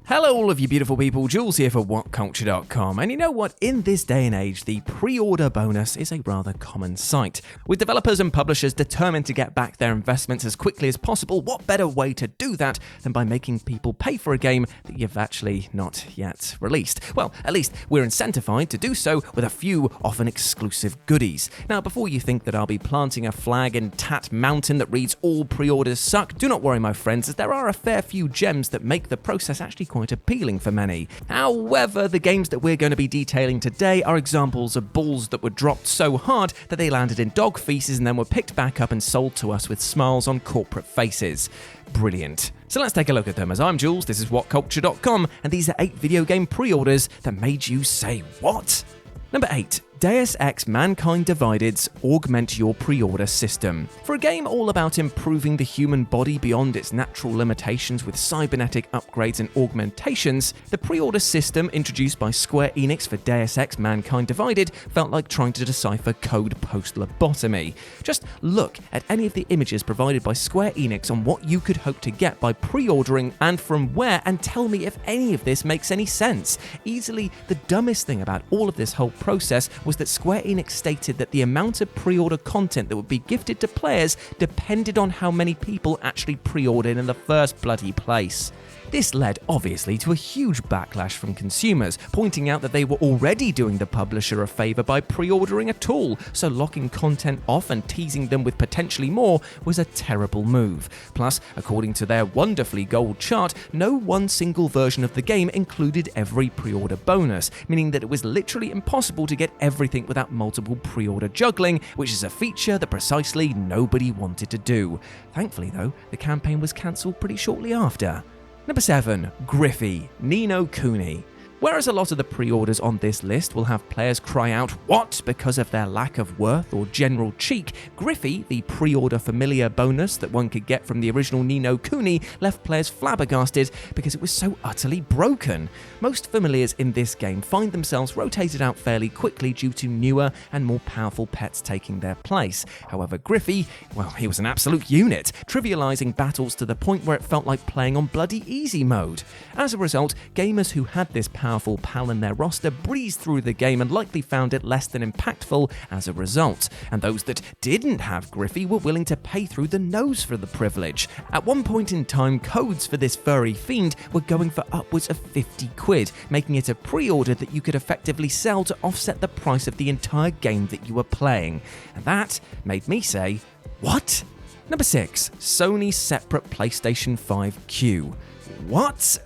Hello all of you beautiful people, Jules here for WhatCulture.com, and you know what, in this day and age, the pre-order bonus is a rather common sight. With developers and publishers determined to get back their investments as quickly as possible, what better way to do that than by making people pay for a game that you've actually not yet released? Well, at least we're incentivized to do so with a few often exclusive goodies. Now, before you think that I'll be planting a flag in Tat Mountain that reads all pre-orders suck, do not worry my friends, as there are a fair few gems that make the process actually quite appealing for many. However, the games that we're going to be detailing today are examples of balls that were dropped so hard that they landed in dog feces and then were picked back up and sold to us with smiles on corporate faces. Brilliant. So let's take a look at them. As I'm Jules, this is WhatCulture.com, and these are 8 video game pre-orders that made you say, what? Number 8. Deus Ex Mankind Divided's Augment Your Pre-Order System. For a game all about improving the human body beyond its natural limitations with cybernetic upgrades and augmentations, the pre-order system introduced by Square Enix for Deus Ex Mankind Divided felt like trying to decipher code post-lobotomy. Just look at any of the images provided by Square Enix on what you could hope to get by pre-ordering and from where, and tell me if any of this makes any sense. Easily the dumbest thing about all of this whole process was that Square Enix stated that the amount of pre-order content that would be gifted to players depended on how many people actually pre-ordered in the first bloody place. This led, obviously, to a huge backlash from consumers, pointing out that they were already doing the publisher a favour by pre-ordering at all, so locking content off and teasing them with potentially more was a terrible move. Plus, according to their wonderfully gold chart, no one single version of the game included every pre-order bonus, meaning that it was literally impossible to get everything without multiple pre-order juggling, which is a feature that precisely nobody wanted to do. Thankfully, though, the campaign was cancelled pretty shortly after. Number 7. GRIFFY, Ni no Kuni. Whereas a lot of the pre-orders on this list will have players cry out, what, because of their lack of worth or general cheek, GRIFFY, the pre-order familiar bonus that one could get from the original Ni no Kuni, left players flabbergasted because it was so utterly broken. Most familiars in this game find themselves rotated out fairly quickly due to newer and more powerful pets taking their place. However, GRIFFY, well, he was an absolute unit, trivializing battles to the point where it felt like playing on bloody easy mode. As a result, gamers who had this powerful pal in their roster breezed through the game and likely found it less than impactful as a result. And those that didn't have GRIFFY were willing to pay through the nose for the privilege. At one point in time, codes for this furry fiend were going for upwards of 50 quid, making it a pre-order that you could effectively sell to offset the price of the entire game that you were playing. And that made me say, what? Number 6. Sony's separate PlayStation 5 queue. What?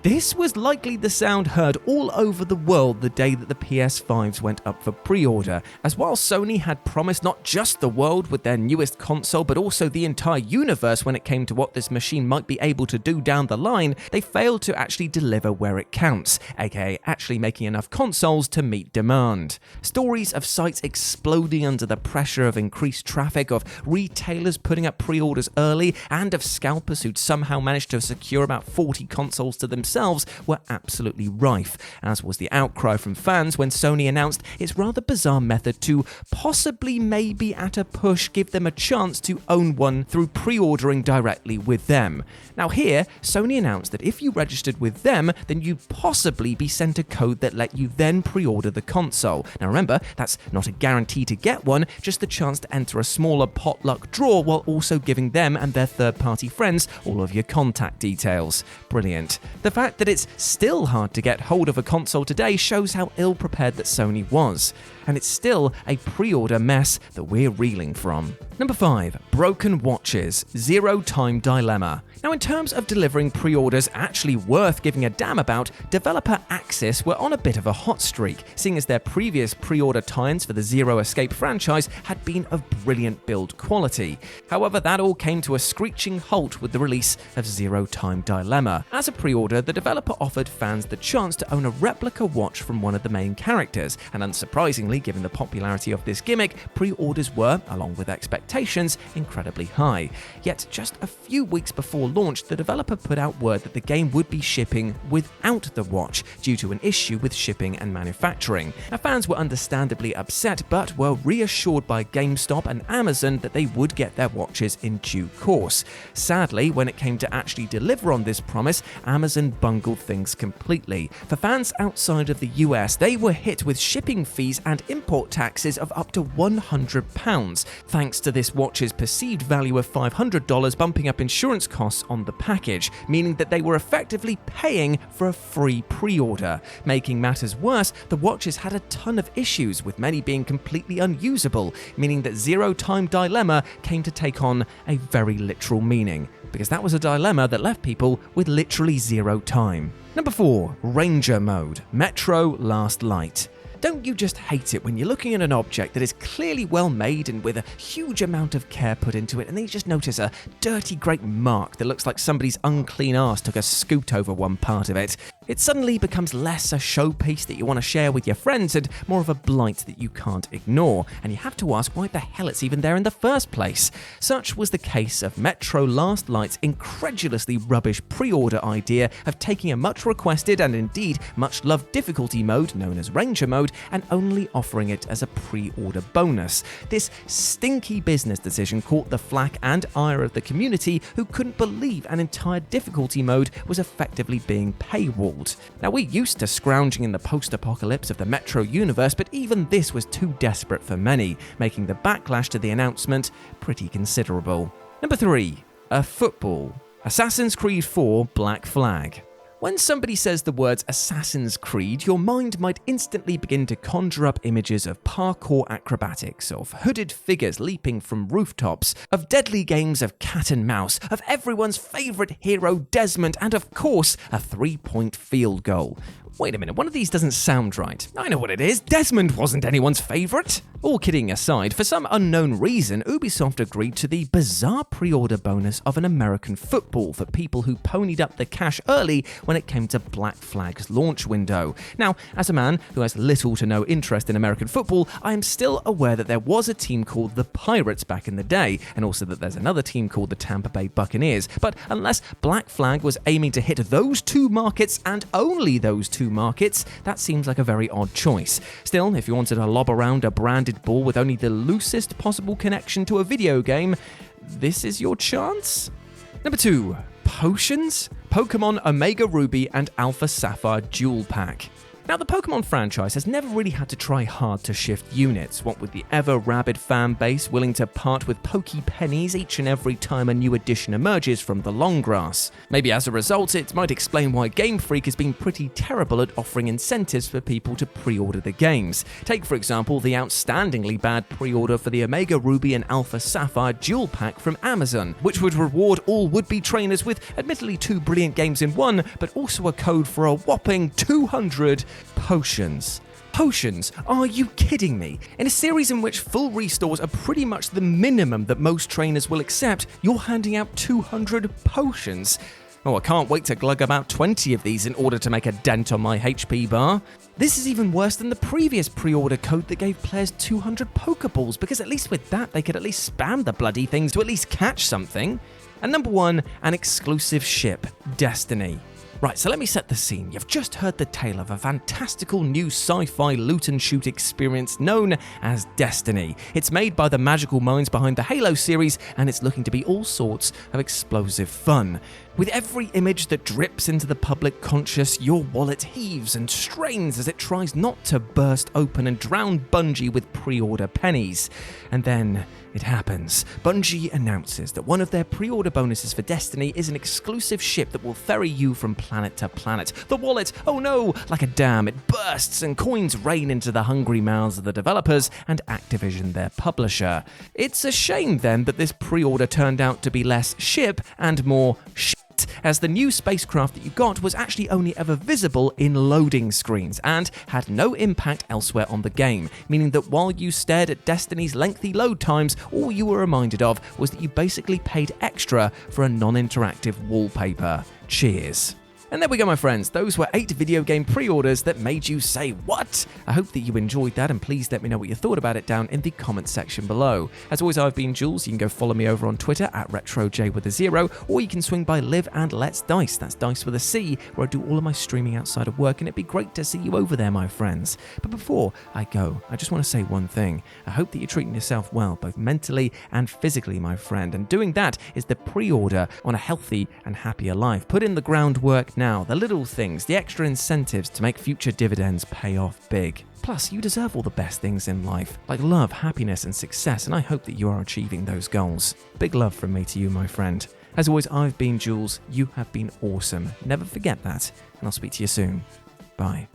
This was likely the sound heard all over the world the day that the PS5s went up for pre-order, as while Sony had promised not just the world with their newest console but also the entire universe when it came to what this machine might be able to do down the line, they failed to actually deliver where it counts, aka actually making enough consoles to meet demand. Stories of sites exploding under the pressure of increased traffic, of retailers putting up pre-orders early, and of scalpers who'd somehow managed to secure about 40 consoles to themselves were absolutely rife, as was the outcry from fans when Sony announced its rather bizarre method to possibly, maybe at a push, give them a chance to own one through pre-ordering directly with them. Now here, Sony announced that if you registered with them, then you'd possibly be sent a code that let you then pre-order the console. Now remember, that's not a guarantee to get one, just the chance to enter a smaller potluck draw while also giving them and their third-party friends all of your contact details. Brilliant. The fact that it's still hard to get hold of a console today shows how ill-prepared that Sony was. And it's still a pre-order mess that we're reeling from. Number 5. Broken watches. Zero-time dilemma. Now, in terms of delivering pre-orders actually worth giving a damn about, developer Axis were on a bit of a hot streak, seeing as their previous pre-order tie-ins for the Zero Escape franchise had been of brilliant build quality. However, that all came to a screeching halt with the release of Zero-Time Dilemma. As a pre-order, the developer offered fans the chance to own a replica watch from one of the main characters, and unsurprisingly, given the popularity of this gimmick, pre-orders were, along with expectations, incredibly high. Yet, just a few weeks before launch, the developer put out word that the game would be shipping without the watch due to an issue with shipping and manufacturing. Now, fans were understandably upset, but were reassured by GameStop and Amazon that they would get their watches in due course. Sadly, when it came to actually deliver on on this promise, Amazon bungled things completely. For fans outside of the US, they were hit with shipping fees and import taxes of up to £100, thanks to this watch's perceived value of $500 bumping up insurance costs on the package, meaning that they were effectively paying for a free pre-order. Making matters worse, the watches had a ton of issues, with many being completely unusable, meaning that zero-time dilemma came to take on a very literal meaning, because that was a dilemma that left people with literally zero time. Number 4. Ranger Mode, Metro Last Light. Don't you just hate it when you're looking at an object that is clearly well made and with a huge amount of care put into it, and then you just notice a dirty great mark that looks like somebody's unclean arse took a scoot over one part of it? It suddenly becomes less a showpiece that you want to share with your friends and more of a blight that you can't ignore, and you have to ask why the hell it's even there in the first place. Such was the case of Metro Last Light's incredulously rubbish pre-order idea of taking a much requested and indeed much loved difficulty mode known as Ranger Mode and only offering it as a pre-order bonus. This stinky business decision caught the flack and ire of the community, who couldn't believe an entire difficulty mode was effectively being paywalled. Now, we're used to scrounging in the post-apocalypse of the Metro universe, but even this was too desperate for many, making the backlash to the announcement pretty considerable. Number 3. A football. Assassin's Creed 4 Black Flag. When somebody says the words Assassin's Creed, your mind might instantly begin to conjure up images of parkour acrobatics, of hooded figures leaping from rooftops, of deadly games of cat and mouse, of everyone's favourite hero Desmond, and of course, a 3-point field goal. Wait a minute, one of these doesn't sound right. I know what it is. Desmond wasn't anyone's favourite. All kidding aside, for some unknown reason, Ubisoft agreed to the bizarre pre-order bonus of an American football for people who ponied up the cash early when it came to Black Flag's launch window. Now, as a man who has little to no interest in American football, I am still aware that there was a team called the Pirates back in the day, and also that there's another team called the Tampa Bay Buccaneers. But unless Black Flag was aiming to hit those two markets and only those two markets, that seems like a very odd choice. Still, if you wanted to lob around a branded ball with only the loosest possible connection to a video game, this is your chance. Number 2. Potions? POKÉMON Omega Ruby and Alpha Sapphire Dual Pack. Now, the Pokemon franchise has never really had to try hard to shift units, what with the ever-rabid fan base willing to part with Poké pennies each and every time a new edition emerges from the long grass. Maybe as a result, it might explain why Game Freak has been pretty terrible at offering incentives for people to pre-order the games. Take, for example, the outstandingly bad pre-order for the Omega Ruby and Alpha Sapphire Dual Pack from Amazon, which would reward all would-be trainers with admittedly 2 brilliant games in one, but also a code for a whopping 200 potions. Potions? Are you kidding me? In a series in which full restores are pretty much the minimum that most trainers will accept, you're handing out 200 potions. Oh, I can't wait to glug about 20 of these in order to make a dent on my HP bar. This is even worse than the previous pre-order code that gave players 200 Pokeballs, because at least with that they could at least spam the bloody things to at least catch something. And number 1, an exclusive ship, Destiny. Right, so let me set the scene. You've just heard the tale of a fantastical new sci-fi loot and shoot experience known as Destiny. It's made by the magical minds behind the Halo series, and it's looking to be all sorts of explosive fun. With every image that drips into the public conscious, your wallet heaves and strains as it tries not to burst open and drown Bungie with pre-order pennies. And then it happens. Bungie announces that one of their pre-order bonuses for Destiny is an exclusive ship that will ferry you from planet to planet. The wallet, oh no, like a dam, it bursts and coins rain into the hungry mouths of the developers and Activision, their publisher. It's a shame then that this pre-order turned out to be less ship and more shit, as the new spacecraft that you got was actually only ever visible in loading screens and had no impact elsewhere on the game, meaning that while you stared at Destiny's lengthy load times, all you were reminded of was that you basically paid extra for a non-interactive wallpaper. Cheers. And there we go, my friends. Those were 8 video game pre-orders that made you say, what? I hope that you enjoyed that, and please let me know what you thought about it down in the comment section below. As always, I've been Jules. You can go follow me over on Twitter at RetroJ0, or you can swing by Live and Let's Dice. That's Dice with a C, where I do all of my streaming outside of work, and it'd be great to see you over there, my friends. But before I go, I just want to say one thing. I hope that you're treating yourself well, both mentally and physically, my friend. And doing that is the pre-order on a healthy and happier life. Put in the groundwork now, the little things, the extra incentives to make future dividends pay off big. Plus, you deserve all the best things in life, like love, happiness, and success, and I hope that you are achieving those goals. Big love from me to you, my friend. As always, I've been Jules. You have been awesome. Never forget that, and I'll speak to you soon. Bye.